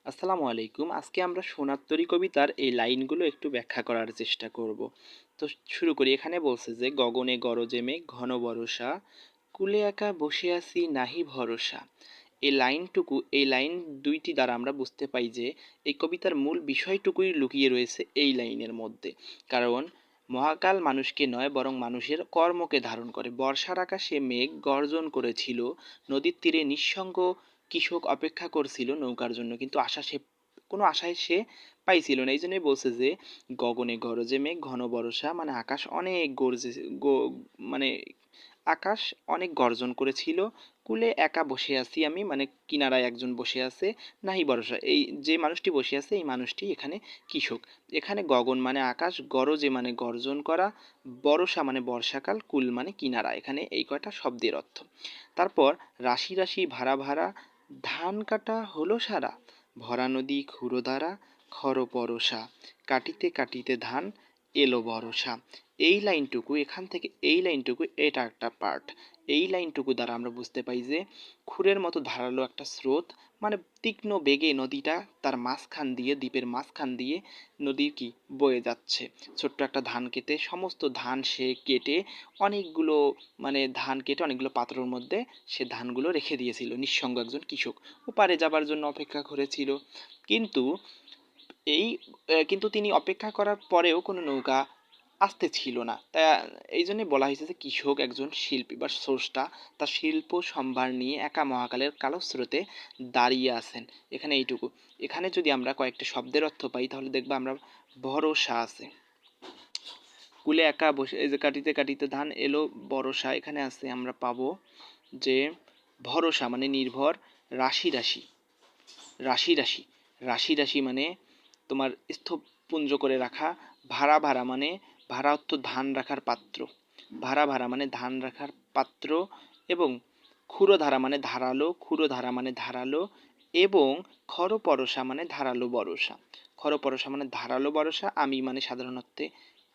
আসসালামু আলাইকুম। আজকে আমরা সোনার তরী কবিতার এই লাইনগুলো একটু ব্যাখ্যা করার চেষ্টা করব। তো শুরু করি। এখানে বলছে যে গগনে গরজে মেঘ ঘন বরষা, কূলে একা বসে আছি নাহি ভরসা। এই লাইন দুইটি দ্বারা আমরা বুঝতে পাই যে এই কবিতার মূল বিষয়টুকুই লুকিয়ে রয়েছে এই লাইনের মধ্যে। কারণ মহাকাল মানুষকে নয় বরং মানুষের কর্মকে ধারণ করে। বর্ষার আকাশে মেঘ গর্জন করেছিল, নদীর তীরে নিঃসঙ্গ কৃষক অপেক্ষা করছিল নৌকার জন্য, কিন্তু কোনো আশায় সে পাইছিল না। এই জন্যই বলছে যে গগনে গরজে মেঘ ঘন বরষা, মানে আকাশ অনেক গর্জে মানে আকাশ অনেক গর্জন করেছিল। কূলে একা বসে আছি আমি, মানে কিনারায় একজন বসে আছে, নাহি ভরসা, এই যে মানুষটি বসে আছে এই মানুষটি এখানে কৃষক। এখানে গগন মানে আকাশ, গরজে মানে গর্জন করা, বরষা মানে বর্ষাকাল, কুল মানে কিনারা। এখানে এই কয়টা শব্দের অর্থ। তারপর রাশি রাশি ভাড়া ভাড়া, ধান কাটা হলো সারা, ভরা নদী ক্ষুরধারা, খর পরশা, কাটিতে কাটিতে ধান এলো বরষা। এই লাইনটুকু, এখান থেকে এই লাইনটুকু, এটা একটা পার্ট। এই লাইনটুকু দ্বারা আমরা বুঝতে পাই যে ক্ষুরের মতো ধারালো একটা স্রোত, মানে তীক্ষ্ণ বেগে নদীটা তার মাঝখান দিয়ে, দ্বীপের মাঝখান দিয়ে নদী কি বয়ে যাচ্ছে। ছোট্ট একটা ধান কেটে, সমস্ত ধান সে কেটে অনেকগুলো, মানে ধান কেটে অনেকগুলো পাত্রের মধ্যে সে ধানগুলো রেখে দিয়েছিল। নিঃসঙ্গ একজন কৃষক ওপারে যাবার জন্য অপেক্ষা করেছিল। কিন্তু কিন্তু তিনি অপেক্ষা করার পরেও কোনো নৌকা আসতে ছিল না। তাই এই জন্যই বলা হয়েছে যে কৃষক একজন শিল্পী বা স্রষ্টা, তার শিল্প সম্ভার নিয়ে একা মহাকালের কালো স্রোতে দাঁড়িয়ে আছেন। এখানে এইটুকু। এখানে যদি আমরা কয়েকটা শব্দের অর্থ পাই তাহলে দেখবো আমরা ভরসা আছে, কুলে একা বসে, এই যে কাটিতে কাটিতে ধান এলো বরষা, এখানে আছে আমরা পাবো যে ভরসা মানে নির্ভর, রাশি রাশি, রাশি রাশি, রাশি রাশি মানে তোমার স্থপুঞ্জ করে রাখা, ভাড়া ভাড়া মানে ভাড়া অর্থ ধান রাখার পাত্র, ভাড়া ভাড়া মানে ধান রাখার পাত্র, এবং ক্ষুরধারা মানে ধারালো, ক্ষুরধারা মানে ধারালো, এবং খরপরশা মানে ধারালো বরষা, খরপরশা মানে ধারালো বরষা, আমি মানে সাধারণ অর্থে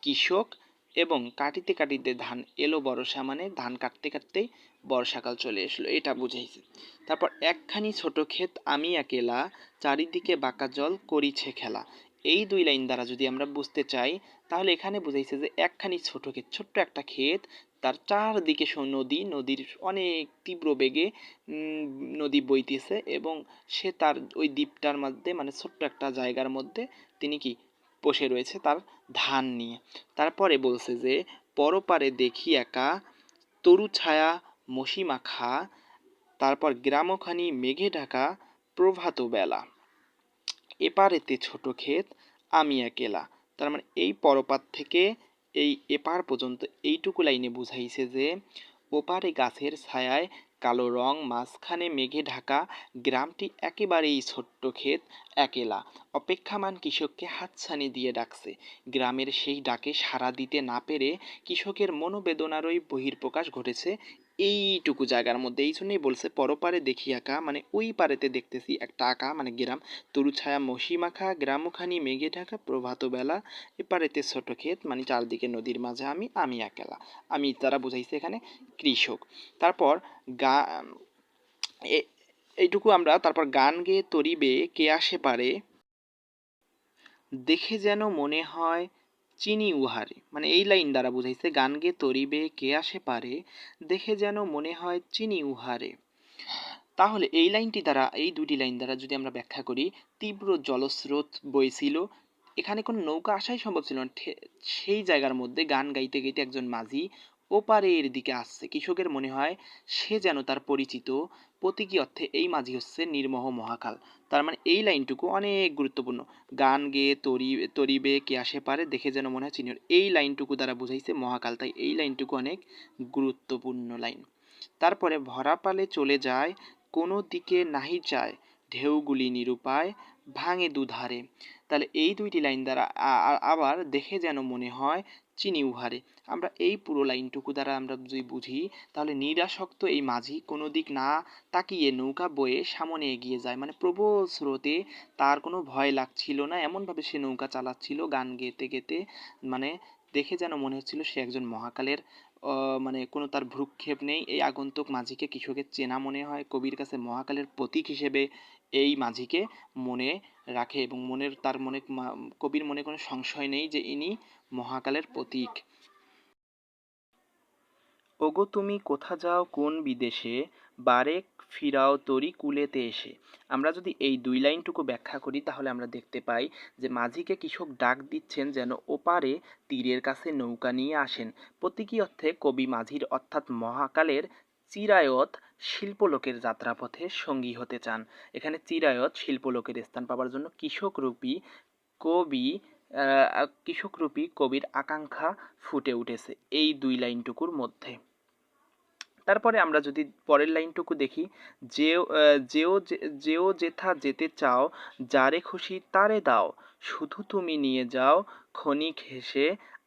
কৃষক, এবং কাটিতে কাটিতে ধান এলো বরষা মানে ধান কাটতে কাটতেই বর্ষাকাল চলে আসলো, এটা বুঝাইছে। তারপর একখানি ছোট ক্ষেত আমি একেলা, চারিদিকে বাঁকা জল করিছে খেলা। এই দুই লাইন দ্বারা যদি আমরা বুঝতে চাই তাহলে এখানে বুঝাইছে যে একখানি ছোট ক্ষেত, ছোট্ট একটা ক্ষেত, তার চারদিকে নদী, নদীর অনেক তীব্র বেগে নদী বইতেছে, এবং সে তার ওই দ্বীপটার মধ্যে, মানে ছোট্ট একটা জায়গার মধ্যে তিনি কি বসে রয়েছে তার ধান নিয়ে। তারপরে বলছে যে পরপারে দেখি একা, তরু ছায়া মসি মাখা, তারপর গ্রামখানি মেঘে ঢাকা, প্রভাত বেলা, এপারেতে ছোট ক্ষেত আমি একেলা। তার মানে এই পরপার থেকে এই এপার পর্যন্ত এইটুকু লাইনে বুঝাইছে যে ওপারে গাছের ছায়ায় কালো রং, মাঝখানে মেঘে ঢাকা, গ্রামটি একেবারেই ছোট্ট ক্ষেত, একেলা। অপেক্ষামান কৃষককে হাতছানি দিয়ে ডাকছে। গ্রামের সেই ডাকে সাড়া দিতে না পেরে কৃষকের মনোবেদনারই বহিঃপ্রকাশ ঘটেছে এইটুকু জায়গার মধ্যে। এই জন্যই বলছে পরপারে দেখি আঁকা, মানে ওই পারেতে দেখতেছি একটা আঁকা, মানে গ্রাম, তরু ছায়া মসি মাখা, গ্রামখানি মেঘে ঢাকা, প্রভাত বেলা, এপারেতে ছোট ক্ষেত, মানে চারদিকে নদীর মাঝে আমি একেলা। আমি তারা বুঝাইছে এখানে কৃষক। তারপর গা এইটুকু আমরা, তারপর গান গেয়ে তরিবে কে আসে পারে, দেখে যেন মনে হয় চিনি উহারে। মানে এই লাইন দ্বারা বুঝাইছে গান গেয়ে তরিবে কে আসে পারে, দেখে যেন মনে হয় চিনি উহারে। তাহলে এই লাইনটি দ্বারা, এই দুটি লাইন দ্বারা যদি আমরা ব্যাখ্যা করি, তীব্র জলস্রোত বইছিল, এখানে কোনো নৌকা আসাই সম্ভব ছিল না। সেই জায়গার মধ্যে গান গাইতে গাইতে একজন মাঝি ওপারের দিকে আসছে। কৃষকের মনে হয় সে যেন তার পরিচিত, প্রতীকী অর্থে এই মাঝি হচ্ছে নির্মোহ মহাকাল। তার মানে এই লাইনটুকু অনেক গুরুত্বপূর্ণ। গান গেয়ে তরিবে কে আসে পারে, দেখে যেন মনে হয় চিনি, এই লাইনটুকু দ্বারা বুঝাইছে মহাকাল, তাই এই লাইনটুকু অনেক গুরুত্বপূর্ণ লাইন। তারপরে ভরা পালে চলে যায়, কোনো দিকে নাহি যায়, ঢেউগুলি নিরুপায় ভাঙে দুধারে। তাহলে এই দুইটি লাইন দ্বারা আবার দেখে যেন মনে হয় চিনি উহারে। আমরা এই পুরো লাইনটুকু দ্বারা আমরা যদি বুঝি তাহলে নিরাসক্ত এই মাঝি কোনো দিক না তাকিয়ে নৌকা বয়ে সামনে এগিয়ে যায়, মানে প্রবল স্রোতে তার কোনো ভয় লাগছিল না, এমনভাবে সে নৌকা চালাচ্ছিল গান গেতে গেতে, মানে দেখে যেন মনে হচ্ছিল সে একজন মহাকালের, মানে কোনো তার ভ্রুক্ষেপ নেই। এই আগন্তুক মাঝিকে কৃষকের চেনা মনে হয়, কবির কাছে মহাকালের প্রতীক হিসেবে এই মাঝিকে মনে রাখে এবং তার মনে কবির মনে কোনো সংশয় নেই যে ইনি মহাকালের প্রতীক। ওগো তুমি কোথা যাও কোন বিদেশে, বারেক ফিরাও তরি কুলেতে এসে। আমরা যদি এই দুই লাইনটুকু ব্যাখ্যা করি তাহলে আমরা দেখতে পাই যে মাঝিকে কৃষক ডাক দিচ্ছেন যেন ওপারে তীরের কাছে নৌকা নিয়ে আসেন। প্রতীকী অর্থে কবি মাঝির অর্থাৎ মহাকালের চিরায়ত শিল্পলোকের যাত্রাপথে সঙ্গী হতে চান। এখানে চিরায়ত শিল্পলোকের স্থান পাবার জন্য কৃষকরূপী কবির আকাঙ্ক্ষা ফুটে উঠেছে এই দুই লাইনটুকুর মধ্যে। তারপরে আমরা যদি পরের লাইনটুকু দেখি, যেও যেথা যেতে চাও, যারে খুশি তারে দাও, শুধু তুমি নিয়ে যাও ক্ষণিক হেসে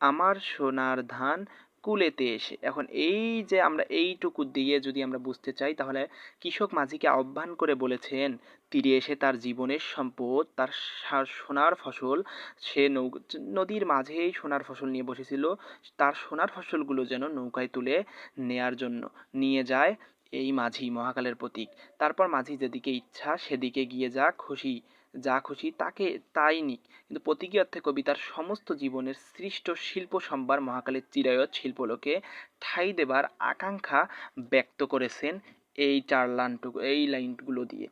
আমার সোনার ধান কুলেতে এসে। এখন এই যে আমরা এইটুকু দিয়ে যদি আমরা বুঝতে চাই তাহলে কৃষক মাঝিকে আহ্বান করে বলেছেন তীরে এসে তার জীবনের সম্পদ, তার সোনার ফসল, সে নদীর মাঝেই সোনার ফসল নিয়ে বসেছিল, তার সোনার ফসলগুলো যেন নৌকায় তুলে নেয়ার জন্য নিয়ে যায় এই মাঝি, মহাকালের প্রতীক। তারপর মাঝি যেদিকে ইচ্ছা সেদিকে গিয়ে যা খুশি তাকে তাই নিক। কিন্তু প্রতীকী অর্থে কবিতার সমস্ত জীবনের সৃষ্ট শিল্প সম্ভার মহাকালের চিরায়ত শিল্পলোকে ঠাঁই দেবার আকাঙ্ক্ষা ব্যক্ত করেছেন এই লাইনগুলো দিয়ে।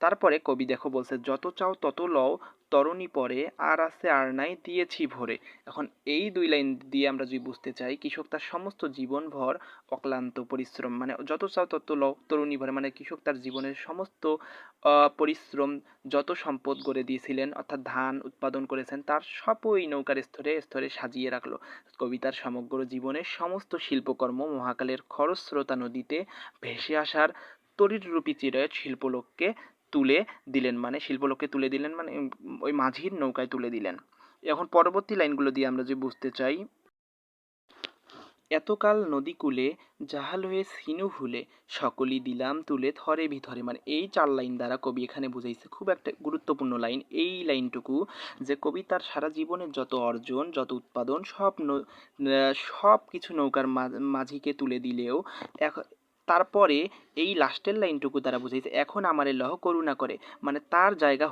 তারপরে কবি দেখো বলছে, যত চাও তত লও তরণী পরে, আর আছে আর নাই দিয়েছি ভরে। এখন এই দুই লাইন দিয়ে আমরা যদি বুঝতে চাই কৃষক তার সমস্ত জীবনভর অক্লান্ত পরিশ্রম, মানে যত চাও তত লও তরুণী ভরে, মানে কৃষক তার জীবনের সমস্ত পরিশ্রম, যত সম্পদ গড়ে দিয়েছিলেন অর্থাৎ ধান উৎপাদন করেছেন তার সবই নৌকার স্তরে স্তরে সাজিয়ে রাখলো। কবিতার সমগ্র জীবনের সমস্ত শিল্পকর্ম মহাকালের খরস্রোতা নদীতে ভেসে আসার তড়িৎরূপী চিরায়ত শিল্পলোককে তুলে দিলেন মানে ওই মাঝির নৌকায় তুলে দিলেন। এখন পরবর্তী লাইনগুলো দিয়ে আমরা যে বুঝতে চাই, এতকাল নদীকূলে জাহাল হয়ে সিনু ভুলে, সকলই দিলাম তুলে থরে ভিতরে। মানে এই 4 লাইন দ্বারা কবি এখানে বুঝাইছে খুব একটা গুরুত্বপূর্ণ লাইন এই লাইনটুকু, যে কবি তার সারা জীবনের যত অর্জন যত উৎপাদন সব কিছু নৌকার মাঝিকে তুলে দিলেও তারপরে এই লাস্টের লাইনটুকু দ্বারা বুঝাইছে এখন আমারে লহ করুণা করে, মানে তার জায়গা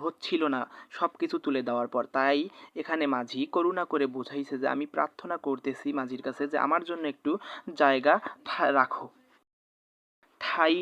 হচ্ছিল না সব কিছু তুলে দেওয়ার পর। তাই এখানে মাঝি করুণা করে বুঝাইছে যে আমি প্রার্থনা করতেছি মাঝির কাছে যে আমার জন্য একটু জায়গা রাখো। ঠাই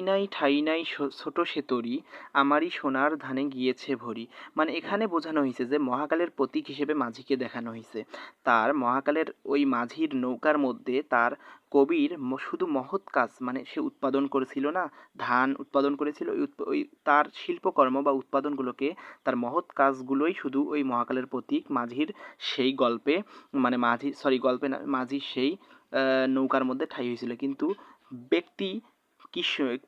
নাই ছোট সে তরি, আমারই সোনার ধানে গিয়েছে ভরি। মানে এখানে বোঝানো হয়েছে যে মহাকালের প্রতীক হিসেবে মাঝিকে দেখানো হয়েছে। তার মহাকালের ওই মাঝির নৌকার মধ্যে তার কবির শুধু মহৎ কাজ, মানে সে উৎপাদন করেছিল না, ধান উৎপাদন করেছিল, ওই তার শিল্পকর্ম বা উৎপাদনগুলোকে, তার মহৎ কাজগুলোই শুধু ওই মহাকালের প্রতীক মাঝির সেই গল্পে, মানে মাঝির সেই নৌকার মধ্যে ঠাঁই হয়েছিল। কিন্তু ব্যক্তি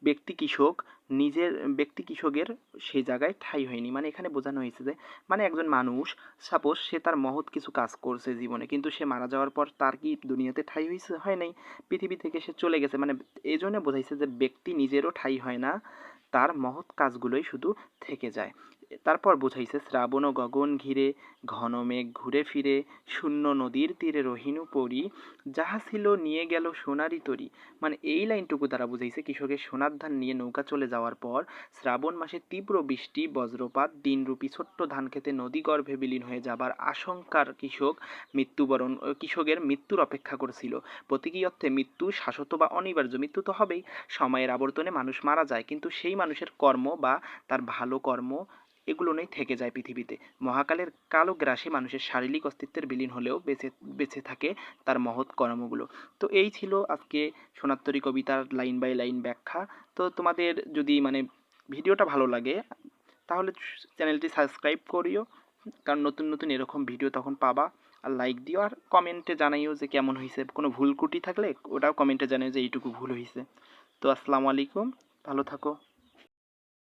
ব্যক্তি কৃষকের সেই জায়গায় ঠাঁই হয়নি। মানে এখানে বোঝানো হয়েছে যে মানে একজন মানুষ সাপোজ সে তার মহৎ কিছু কাজ করছে জীবনে, কিন্তু সে মারা যাওয়ার পর তার কি দুনিয়াতে ঠাঁই হয় নাই, পৃথিবী থেকে সে চলে গেছে। মানে এই জন্য বোঝাইছে যে ব্যক্তি নিজেরও ঠাঁই হয় না, তার মহৎ কাজগুলোই শুধু থেকে যায়। তারপর বুঝাইছে, শ্রাবণ ও গগন ঘিরে ঘন মেঘ ঘুরে ফিরে, শূন্য নদীর তীরে রহিনু পরি, যাহা ছিল নিয়ে গেল সোনারি তরি। মানে এই লাইনটুকু দ্বারা বুঝাইছে কৃষকের সোনার ধান নিয়ে নৌকা চলে যাওয়ার পর শ্রাবণ মাসে তীব্র বৃষ্টি বজ্রপাত দিনরূপী ছোট্ট ধান খেতে নদী গর্ভে বিলীন হয়ে যাবার আশঙ্কার কৃষকের মৃত্যুর অপেক্ষা করছিল। প্রতীকী অর্থে মৃত্যু শাশ্বত বা অনিবার্য, মৃত্যু তো হবেই, সময়ের আবর্তনে মানুষ মারা যায়, কিন্তু সেই মানুষের কর্ম বা তার ভালো কর্ম এগুলো নেই থেকে যায় পৃথিবীতে। মহাকালের কালো গ্রাসে মানুষের শারীরিক অস্তিত্বের বিলীন হলেও বেঁচে থাকে তার মহৎ কর্মগুলো। তো এই ছিল আজকে সোনার কবিতার লাইন বাই লাইন ব্যাখ্যা। তো তোমাদের যদি মানে ভিডিওটা ভালো লাগে তাহলে চ্যানেলটি সাবস্ক্রাইব করিও, কারণ নতুন নতুন এরকম ভিডিও তখন পাবা। আর লাইক দিও, আর কমেন্টে জানাইও যে কেমন হয়েছে, কোনো ভুল ত্রুটি থাকলে ওটাও কমেন্টে জানাইও যে এইটুকু ভুল হয়েছে। তো আসসালামু আলাইকুম, ভালো থাকো।